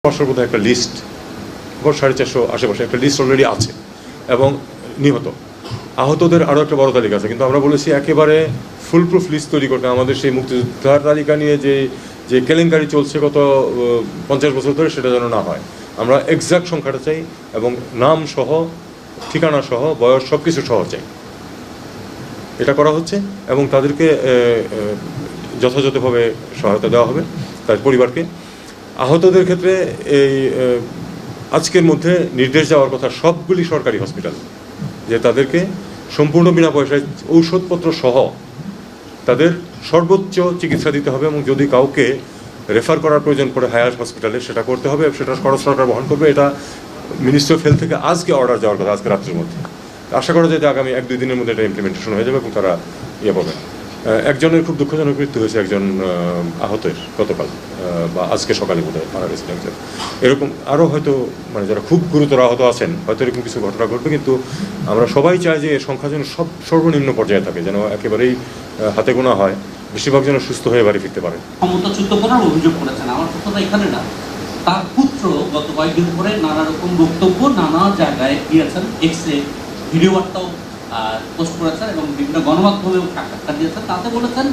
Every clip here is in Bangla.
সর্বদা একটা লিস্ট 450 আশেপাশে একটা লিস্ট অলরেডি আছে এবং নিহত আহতদের আরও একটা বড় তালিকা আছে, কিন্তু আমরা বলেছি একেবারে ফুল প্রুফ লিস্ট তৈরি করতে। আমাদের সেই মুক্তিযোদ্ধার তালিকা নিয়ে যে কেলেঙ্কারি চলছে গত 50 বছর ধরে, সেটা যেন না হয়। আমরা এক্সাক্ট সংখ্যাটা চাই এবং নাম সহ, ঠিকানা সহ, বয়স সব কিছু সহ চাই। এটা করা হচ্ছে এবং তাদেরকে যথাযথভাবে সহায়তা দেওয়া হবে তার পরিবারকে। আহতদের ক্ষেত্রে এই আজকের মধ্যে নির্দেশ দেওয়ার কথা সবগুলি সরকারি হসপিটাল যে তাদেরকে সম্পূর্ণ বিনা পয়সায় ঔষধপত্র সহ তাদের সর্বোচ্চ চিকিৎসা দিতে হবে এবং যদি কাউকে রেফার করার প্রয়োজন পড়ে হায়ার হসপিটালে সেটা করতে হবে, সেটা খরচ সরকার বহন করবে। এটা মিনিস্ট্রি অফ হেলথ থেকে আজকে অর্ডার যাওয়ার কথা, আজকে রাত্রের মধ্যে। আশা করা যায় যে আগামী 1-2 দিনের মধ্যে এটা ইমপ্লিমেন্টেশন হয়ে যাবে এবং তারা পাবে। একজনের খুব দুঃখজনক মৃত্যু হয়েছে, একজন আহতের গতকাল বা আজকে সকালে বোধহয় মারা গেছেন একজন। এরকম আরও হয়তো যারা খুব গুরুতর আহত আছেন হয়তো এরকম কিছু ঘটনা ঘটবে, কিন্তু আমরা সবাই চাই যে এর সংখ্যা যেন সর্বনিম্ন পর্যায়ে থাকে, যেন একেবারেই হাতে গোনা হয়, বেশিরভাগ যেন সুস্থ হয়ে বাড়ি ফিরতে পারে। ক্ষমতাচ্যুত করার অভিযোগ করেছেন। আমার কথাটা এখানে না, তার পুত্র গত কয়েকদিন ধরে নানা রকম বক্তব্য নানা জায়গায় দিয়েছেন, এক্সে ভিডিও বার্তাও পোস্ট করেছেন এবং বিভিন্ন গণমাধ্যমেও সাক্ষাৎকার দিয়েছেন। তাতে বলেছেন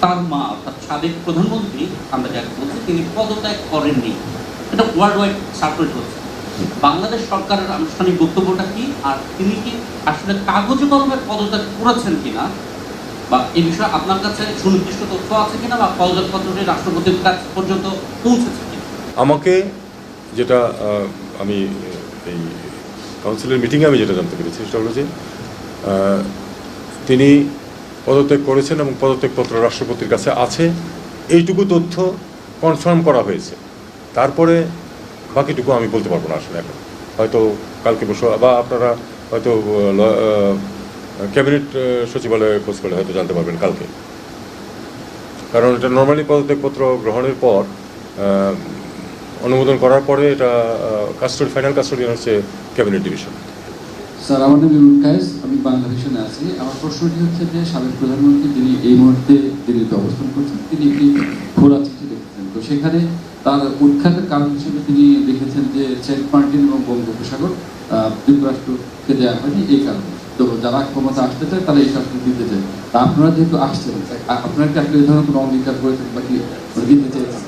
তার মা অর্থাৎ সাবেক প্রধানমন্ত্রী, আমরা যাকে বলছি, তিনি পদত্যাগ করেননি। এটা ওয়ার্ল্ড ওয়াইড সার্কুলেট হচ্ছে। বাংলাদেশ সরকারের আনুষ্ঠানিক বক্তব্যটা কি, আর তিনি কি আসলে কাগজে কলমে পদত্যাগ করেছেন কিনা, বা এই বিষয়ে আপনার কাছে সুনির্দিষ্ট তথ্য আছে কিনা, বা পদত্যাগপত্রটি রাষ্ট্রপতির কাছ পর্যন্ত পৌঁছেছে কিনা? আমাকে যেটা আমি এই কাউন্সিলের মিটিংয়ে আমি যেটা জানতে পেরেছি সেটা হলো যে তিনি পদত্যাগ করেছেন এবং পদত্যাগপত্র রাষ্ট্রপতির কাছে আছে, এইটুকু তথ্য কনফার্ম করা হয়েছে। তারপরে বাকিটুকু আমি বলতে পারবো না আসলে এখন। হয়তো কালকে বসে বা আপনারা হয়তো ক্যাবিনেট সচিবালয়ে খোঁজ করলে হয়তো জানতে পারবেন কালকে, কারণ এটা নর্মালি পদত্যাগপত্র গ্রহণের পর অনুমোদন করার পরে এটা ফাইনাল কাস্টোডিয়ান হচ্ছে ক্যাবিনেট ডিভিশন। স্যার, আমার নাম ইমরুল কায়েস, আমি বাংলাদেশে আছি। আমার প্রশ্নটি হচ্ছে যে সাবেক প্রধানমন্ত্রী যিনি এই মুহূর্তে দিল্লিতে অবস্থান করছেন, তিনি একটি খোলা চিঠি লিখেছেন। তো সেখানে তার উৎখাতের কারণ হিসেবে তিনি লিখেছেন যে সেন্ট মার্টিন এবং বঙ্গোপসাগর যুক্তরাষ্ট্রকে দেওয়া হয়নি এই কারণে। তো যারা ক্ষমতা আসতে চায় তারা এই কাজটি দিতে চায়। তা আপনারা যেহেতু আসছেন, আপনারা কি আসলে এই ধরনের কোনো অঙ্গীকার করেছেন বা কি দিতে চাইছেন?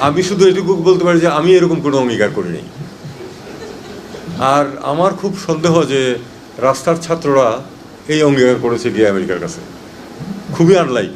আমি শুধু এটুকু বলতে পারি যে আমি এরকম কোনো অঙ্গীকার করিনি। আর আমার খুব সন্দেহ যে রাস্তার ছাত্ররা এই অঙ্গীকার করেছে গিয়ে আমেরিকার কাছে, খুবই আনলাইক।